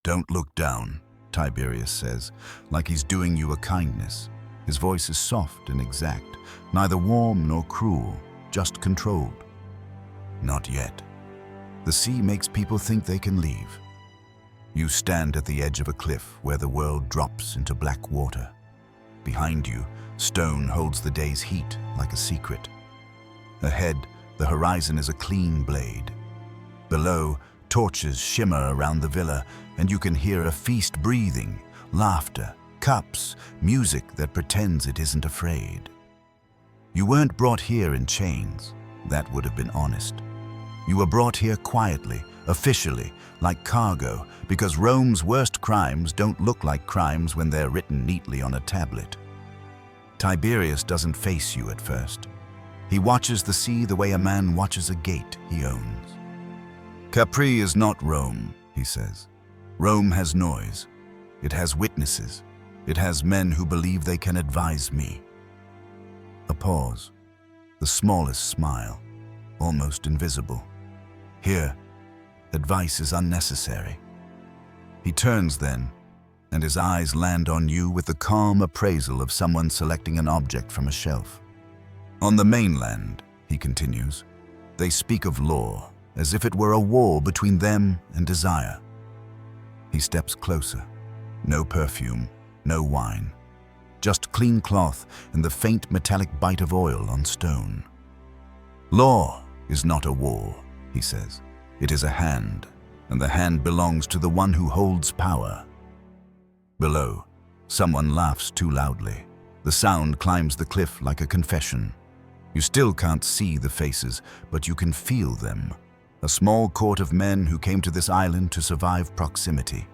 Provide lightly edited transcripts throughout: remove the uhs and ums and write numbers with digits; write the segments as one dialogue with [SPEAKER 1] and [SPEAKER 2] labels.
[SPEAKER 1] "Don't look down," Tiberius says, like he's doing you a kindness. His voice is soft and exact, neither warm nor cruel, just controlled. "Not yet. The sea makes people think they can leave." You stand at the edge of a cliff where the world drops into black water. Behind you, stone holds the day's heat like a secret. Ahead, the horizon is a clean blade. Below, torches shimmer around the villa, and you can hear a feast breathing, laughter, cups, music that pretends it isn't afraid. You weren't brought here in chains. That would have been honest. You were brought here quietly, officially, like cargo, because Rome's worst crimes don't look like crimes when they're written neatly on a tablet. Tiberius doesn't face you at first. He watches the sea the way a man watches a gate he owns. "Capri is not Rome," he says. "Rome has noise. It has witnesses. It has men who believe they can advise me." A pause. The smallest smile, almost invisible. "Here, advice is unnecessary." He turns then, and his eyes land on you with the calm appraisal of someone selecting an object from a shelf. "On the mainland," he continues, "they speak of law, as if it were a war between them and desire." He steps closer. No perfume, no wine. Just clean cloth and the faint metallic bite of oil on stone. "Law is not a war," he says. "It is a hand, and the hand belongs to the one who holds power." Below, someone laughs too loudly. The sound climbs the cliff like a confession. You still can't see the faces, but you can feel them. A small court of men who came to this island to survive proximity.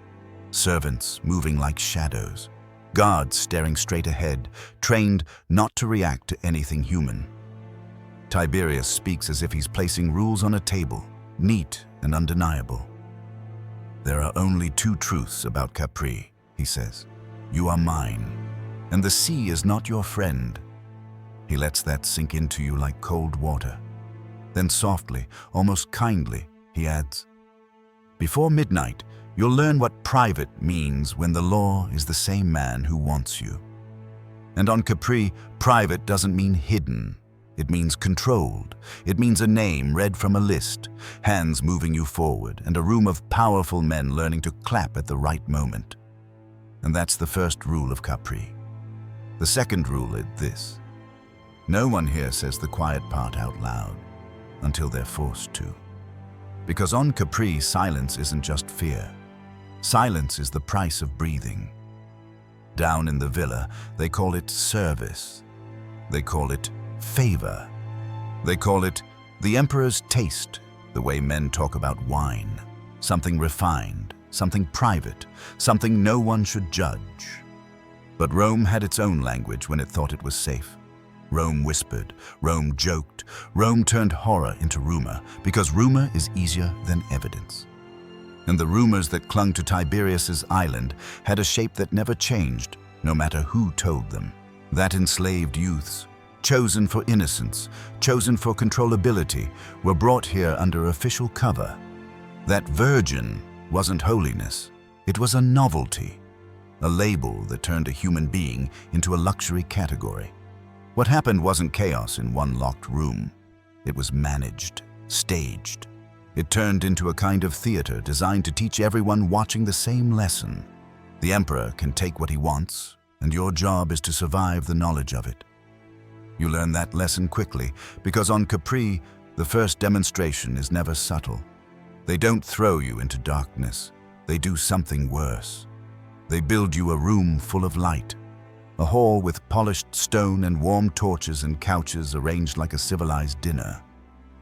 [SPEAKER 1] Servants moving like shadows. Guards staring straight ahead, trained not to react to anything human. Tiberius speaks as if he's placing rules on a table, neat and undeniable. "There are only two truths about Capri," he says. "You are mine, and the sea is not your friend." He lets that sink into you like cold water. Then softly, almost kindly, he adds, "Before midnight, you'll learn what private means when the law is the same man who wants you." And on Capri, private doesn't mean hidden. It means controlled. It means a name read from a list, hands moving you forward, and a room of powerful men learning to clap at the right moment. And that's the first rule of Capri. The second rule is this: no one here says the quiet part out loud, until they're forced to. Because on Capri, silence isn't just fear. Silence is the price of breathing. Down in the villa, they call it service. They call it favor. They call it the emperor's taste, the way men talk about wine. Something refined, something private, something no one should judge. But Rome had its own language when it thought it was safe. Rome whispered, Rome joked, Rome turned horror into rumor, because rumor is easier than evidence. And the rumors that clung to Tiberius's island had a shape that never changed, no matter who told them. That enslaved youths, chosen for innocence, chosen for controllability, were brought here under official cover. That virgin wasn't holiness, it was a novelty, a label that turned a human being into a luxury category. What happened wasn't chaos in one locked room. It was managed, staged. It turned into a kind of theater designed to teach everyone watching the same lesson. The emperor can take what he wants, and your job is to survive the knowledge of it. You learn that lesson quickly, because on Capri, the first demonstration is never subtle. They don't throw you into darkness. They do something worse. They build you a room full of light. A hall with polished stone and warm torches and couches arranged like a civilized dinner.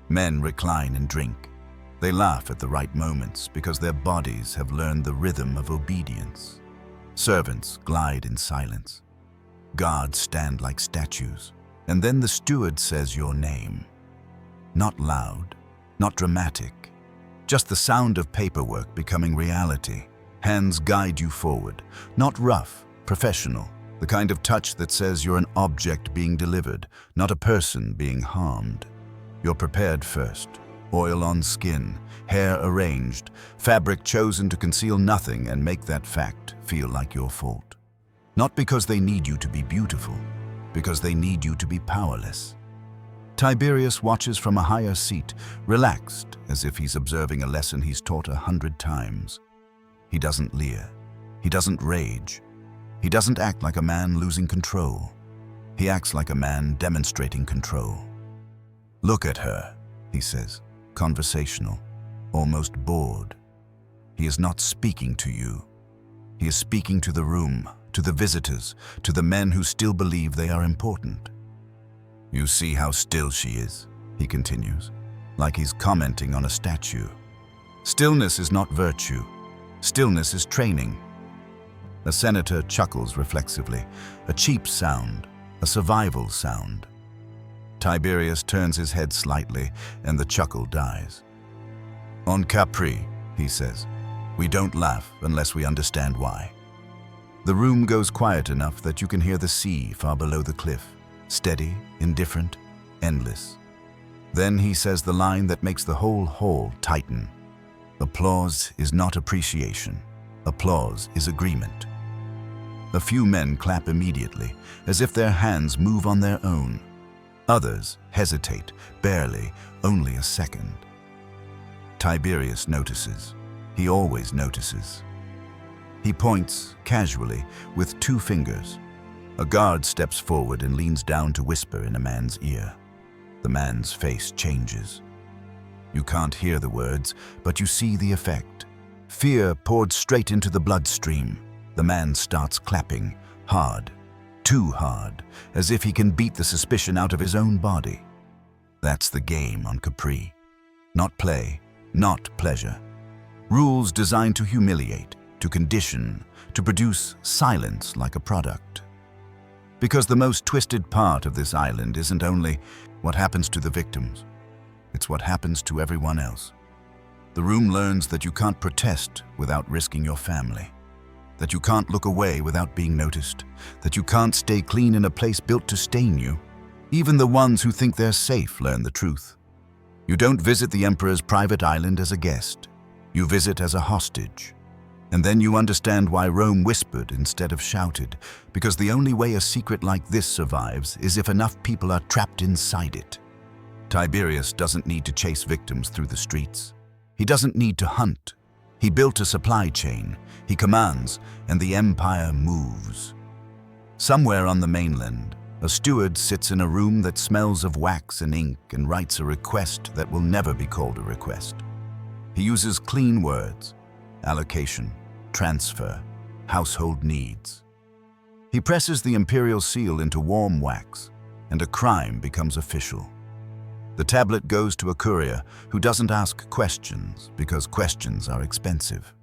[SPEAKER 1] Men recline and drink. They laugh at the right moments because their bodies have learned the rhythm of obedience. Servants glide in silence. Guards stand like statues. And then the steward says your name. Not loud, not dramatic. Just the sound of paperwork becoming reality. Hands guide you forward. Not rough, professional. The kind of touch that says you're an object being delivered, not a person being harmed. You're prepared first. Oil on skin, hair arranged, fabric chosen to conceal nothing and make that fact feel like your fault. Not because they need you to be beautiful, because they need you to be powerless. Tiberius watches from a higher seat, relaxed, as if he's observing a lesson he's taught 100 times. He doesn't leer. He doesn't rage. He doesn't act like a man losing control. He acts like a man demonstrating control. "Look at her," he says, conversational, almost bored. He is not speaking to you. He is speaking to the room, to the visitors, to the men who still believe they are important. "You see how still she is," he continues, like he's commenting on a statue. Stillness is not virtue. Stillness is training. A senator chuckles reflexively, a cheap sound, a survival sound. Tiberius turns his head slightly, and the chuckle dies. "On Capri," he says, "we don't laugh unless we understand why." The room goes quiet enough that you can hear the sea far below the cliff, steady, indifferent, endless. Then he says the line that makes the whole hall tighten. "Applause is not appreciation. Applause is agreement." A few men clap immediately, as if their hands move on their own. Others hesitate, barely, only a second. Tiberius notices. He always notices. He points, casually, with 2 fingers. A guard steps forward and leans down to whisper in a man's ear. The man's face changes. You can't hear the words, but you see the effect. Fear poured straight into the bloodstream. The man starts clapping, hard, too hard, as if he can beat the suspicion out of his own body. That's the game on Capri. Not play, not pleasure. Rules designed to humiliate, to condition, to produce silence like a product. Because the most twisted part of this island isn't only what happens to the victims, it's what happens to everyone else. The room learns that you can't protest without risking your family, that you can't look away without being noticed, that you can't stay clean in a place built to stain you. Even the ones who think they're safe learn the truth. You don't visit the emperor's private island as a guest. You visit as a hostage. And then you understand why Rome whispered instead of shouted, because the only way a secret like this survives is if enough people are trapped inside it. Tiberius doesn't need to chase victims through the streets. He doesn't need to hunt. He built a supply chain. He commands, and the empire moves. Somewhere on the mainland, a steward sits in a room that smells of wax and ink and writes a request that will never be called a request. He uses clean words: allocation, transfer, household needs. He presses the imperial seal into warm wax, and a crime becomes official. The tablet goes to a courier who doesn't ask questions because questions are expensive.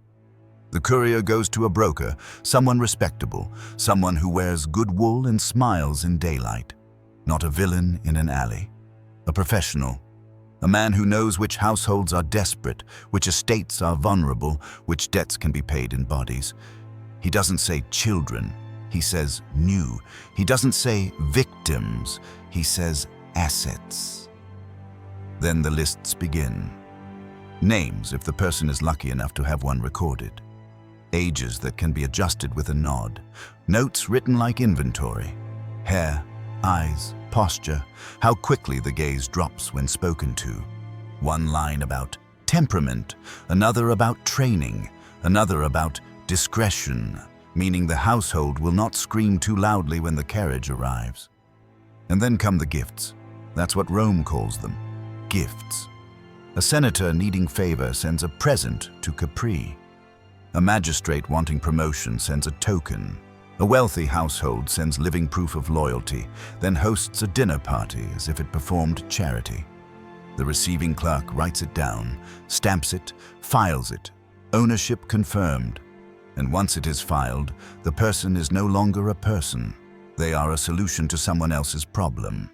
[SPEAKER 1] The courier goes to a broker, someone respectable, someone who wears good wool and smiles in daylight, not a villain in an alley. A professional, a man who knows which households are desperate, which estates are vulnerable, which debts can be paid in bodies. He doesn't say children, he says new. He doesn't say victims, he says assets. Then the lists begin. Names, if the person is lucky enough to have one recorded. Ages that can be adjusted with a nod. Notes written like inventory. Hair, eyes, posture, how quickly the gaze drops when spoken to. One line about temperament, another about training, another about discretion, meaning the household will not scream too loudly when the carriage arrives. And then come the gifts. That's what Rome calls them, gifts. A senator needing favor sends a present to Capri. A magistrate wanting promotion sends a token. A wealthy household sends living proof of loyalty, then hosts a dinner party as if it performed charity. The receiving clerk writes it down, stamps it, files it, ownership confirmed. And once it is filed, the person is no longer a person. They are a solution to someone else's problem.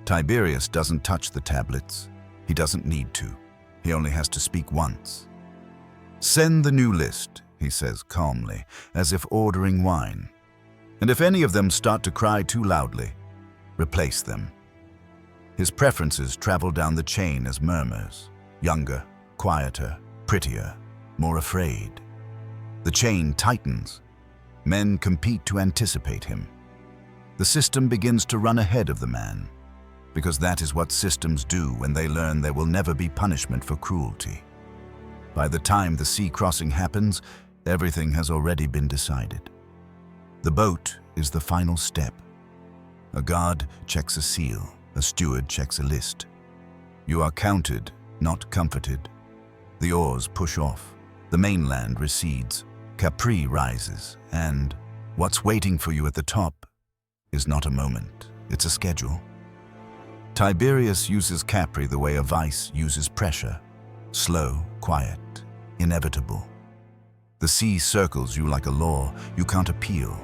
[SPEAKER 1] Tiberius doesn't touch the tablets. He doesn't need to. He only has to speak once. "Send the new list," he says calmly, as if ordering wine. "And if any of them start to cry too loudly, replace them." His preferences travel down the chain as murmurs: younger, quieter, prettier, more afraid. The chain tightens. Men compete to anticipate him. The system begins to run ahead of the man, because that is what systems do when they learn there will never be punishment for cruelty. By the time the sea crossing happens, everything has already been decided. The boat is the final step. A guard checks a seal, a steward checks a list. You are counted, not comforted. The oars push off. The mainland recedes. Capri rises, and what's waiting for you at the top is not a moment, it's a schedule. Tiberius uses Capri the way a vice uses pressure: slow, quiet, inevitable. The sea circles you like a law you can't appeal.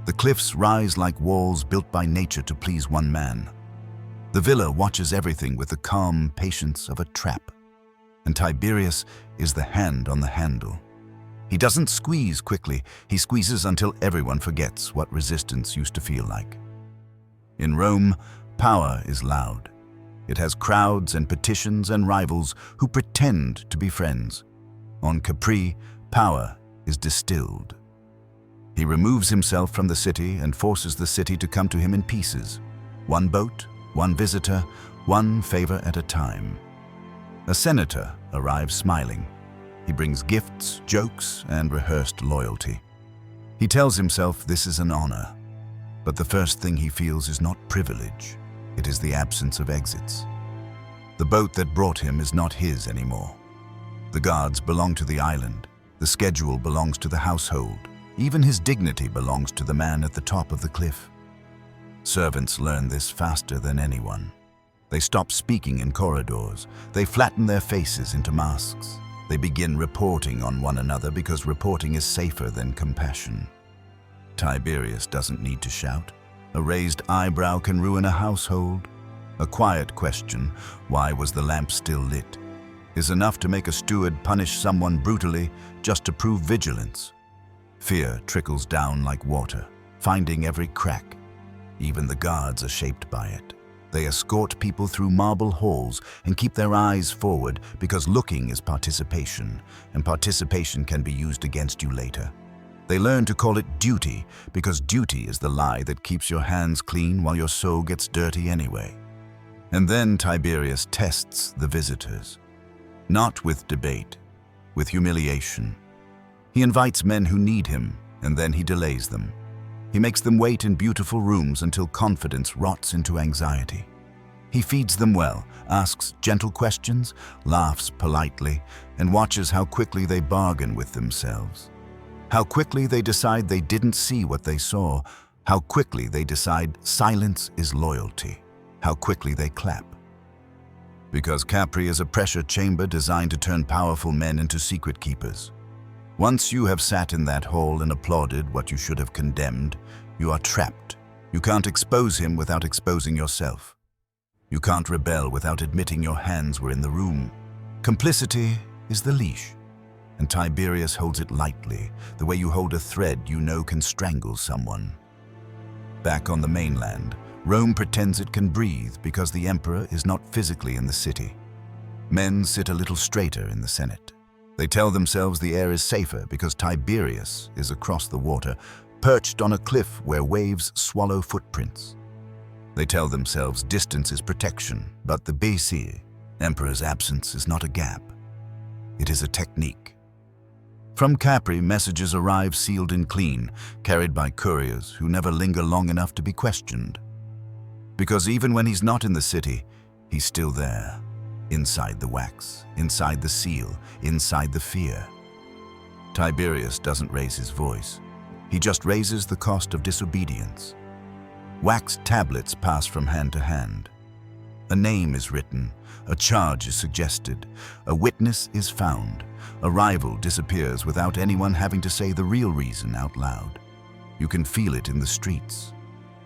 [SPEAKER 1] The cliffs rise like walls built by nature to please one man. The villa watches everything with the calm patience of a trap. And Tiberius is the hand on the handle. He doesn't squeeze quickly, he squeezes until everyone forgets what resistance used to feel like. In Rome, power is loud. It has crowds and petitions and rivals who pretend to be friends. On Capri, power is distilled. He removes himself from the city and forces the city to come to him in pieces. One boat, one visitor, one favor at a time. A senator arrives smiling. He brings gifts, jokes, and rehearsed loyalty. He tells himself this is an honor, but the first thing he feels is not privilege. It is the absence of exits. The boat that brought him is not his anymore. The guards belong to the island. The schedule belongs to the household. Even his dignity belongs to the man at the top of the cliff. Servants learn this faster than anyone. They stop speaking in corridors. They flatten their faces into masks. They begin reporting on one another because reporting is safer than compassion. Tiberius doesn't need to shout. A raised eyebrow can ruin a household. A quiet question, why was the lamp still lit, is enough to make a steward punish someone brutally just to prove vigilance. Fear trickles down like water, finding every crack. Even the guards are shaped by it. They escort people through marble halls and keep their eyes forward because looking is participation, and participation can be used against you later. They learn to call it duty because duty is the lie that keeps your hands clean while your soul gets dirty anyway. And then Tiberius tests the visitors. Not with debate, with humiliation. He invites men who need him, and then he delays them. He makes them wait in beautiful rooms until confidence rots into anxiety. He feeds them well, asks gentle questions, laughs politely, and watches how quickly they bargain with themselves. How quickly they decide they didn't see what they saw. How quickly they decide silence is loyalty. How quickly they clap. Because Capri is a pressure chamber designed to turn powerful men into secret keepers. Once you have sat in that hall and applauded what you should have condemned, you are trapped. You can't expose him without exposing yourself. You can't rebel without admitting your hands were in the room. Complicity is the leash, and Tiberius holds it lightly, the way you hold a thread you know can strangle someone. Back on the mainland, Rome pretends it can breathe because the emperor is not physically in the city. Men sit a little straighter in the Senate. They tell themselves the air is safer because Tiberius is across the water, perched on a cliff where waves swallow footprints. They tell themselves distance is protection, but the BC, emperor's absence, is not a gap. It is a technique. From Capri, messages arrive sealed and clean, carried by couriers who never linger long enough to be questioned. Because even when he's not in the city, he's still there. Inside the wax, inside the seal, inside the fear. Tiberius doesn't raise his voice. He just raises the cost of disobedience. Wax tablets pass from hand to hand. A name is written, a charge is suggested, a witness is found, a rival disappears without anyone having to say the real reason out loud. You can feel it in the streets.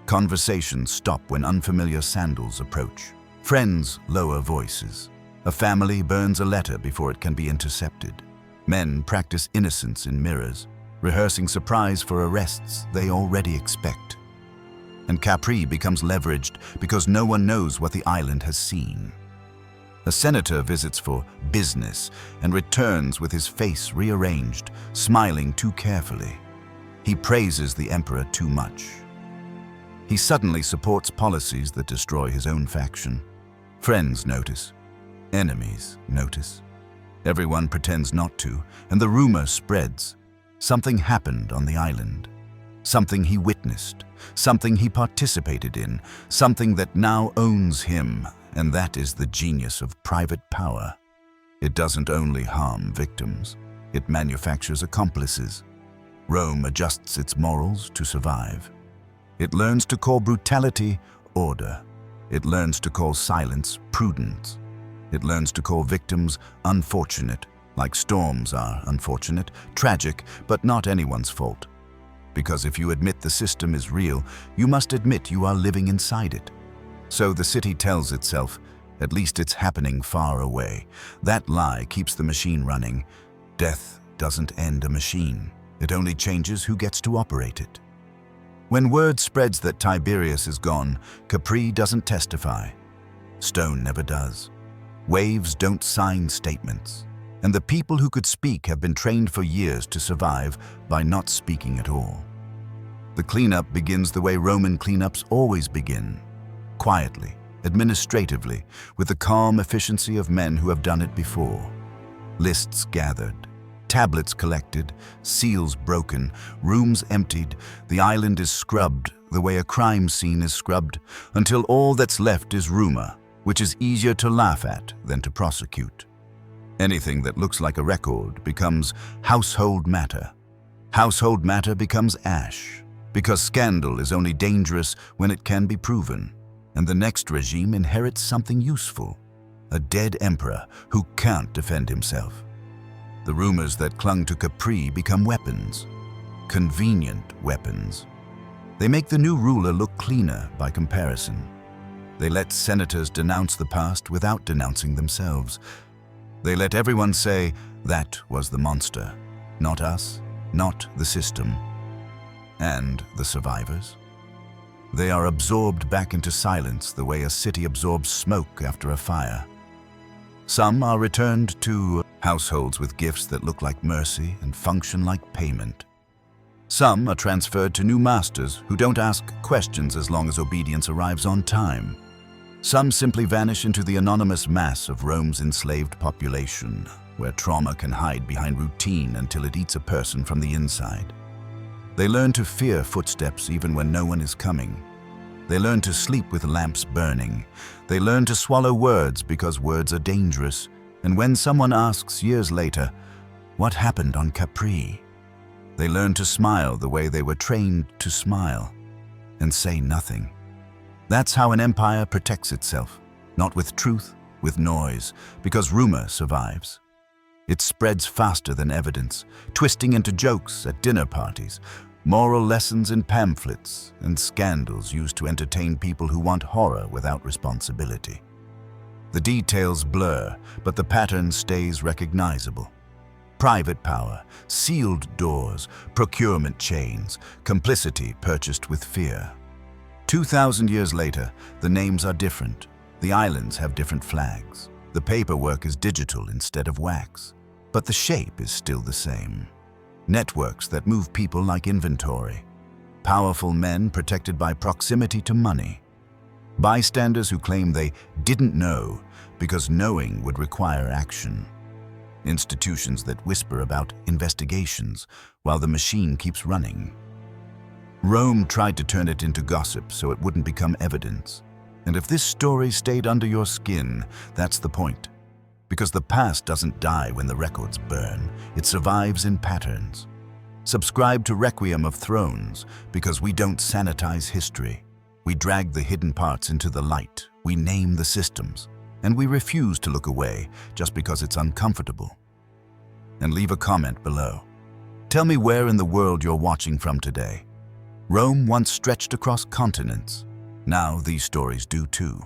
[SPEAKER 1] Conversations stop when unfamiliar sandals approach. Friends lower voices. A family burns a letter before it can be intercepted. Men practice innocence in mirrors, rehearsing surprise for arrests they already expect. and Capri becomes leveraged because no one knows what the island has seen. A senator visits for business and returns with his face rearranged, smiling too carefully. He praises the emperor too much. He suddenly supports policies that destroy his own faction. Friends notice. Enemies notice. Everyone pretends not to, and the rumor spreads. Something happened on the island. Something he witnessed. Something he participated in. Something that now owns him, and that is the genius of private power. It doesn't only harm victims. It manufactures accomplices. Rome adjusts its morals to survive. It learns to call brutality order. It learns to call silence prudence. It learns to call victims unfortunate, like storms are unfortunate, tragic, but not anyone's fault. Because if you admit the system is real, you must admit you are living inside it. So the city tells itself, at least it's happening far away. That lie keeps the machine running. Death doesn't end a machine. It only changes who gets to operate it. When word spreads that Tiberius is gone, Capri doesn't testify. Stone never does. Waves don't sign statements. And the people who could speak have been trained for years to survive by not speaking at all. The cleanup begins the way Roman cleanups always begin. Quietly, administratively, with the calm efficiency of men who have done it before. Lists gathered. Tablets collected, seals broken, rooms emptied, the island is scrubbed the way a crime scene is scrubbed, until all that's left is rumor, which is easier to laugh at than to prosecute. Anything that looks like a record becomes household matter. Household matter becomes ash, because scandal is only dangerous when it can be proven, and the next regime inherits something useful, a dead emperor who can't defend himself. The rumors that clung to Capri become weapons, convenient weapons. They make the new ruler look cleaner by comparison. They let senators denounce the past without denouncing themselves. They let everyone say, that was the monster, not us, not the system. And the survivors? They are absorbed back into silence the way a city absorbs smoke after a fire. Some are returned to households with gifts that look like mercy and function like payment. Some are transferred to new masters who don't ask questions as long as obedience arrives on time. Some simply vanish into the anonymous mass of Rome's enslaved population, where trauma can hide behind routine until it eats a person from the inside. They learn to fear footsteps even when no one is coming. They learn to sleep with lamps burning. They learn to swallow words because words are dangerous. And when someone asks years later, what happened on Capri? They learn to smile the way they were trained to smile and say nothing. That's how an empire protects itself, not with truth, with noise, because rumor survives. It spreads faster than evidence, twisting into jokes at dinner parties, moral lessons in pamphlets, and scandals used to entertain people who want horror without responsibility. The details blur, but the pattern stays recognizable. Private power, sealed doors, procurement chains, complicity purchased with fear. 2,000 years later, the names are different. The islands have different flags. The paperwork is digital instead of wax. But the shape is still the same. Networks that move people like inventory. Powerful men protected by proximity to money. Bystanders who claim they didn't know because knowing would require action. Institutions that whisper about investigations while the machine keeps running. Rome tried to turn it into gossip so it wouldn't become evidence. And if this story stayed under your skin, that's the point. Because the past doesn't die when the records burn. It survives in patterns. Subscribe to Requiem of Thrones because we don't sanitize history. We drag the hidden parts into the light. We name the systems. And we refuse to look away just because it's uncomfortable. And leave a comment below. Tell me where in the world you're watching from today. Rome once stretched across continents. Now these stories do too.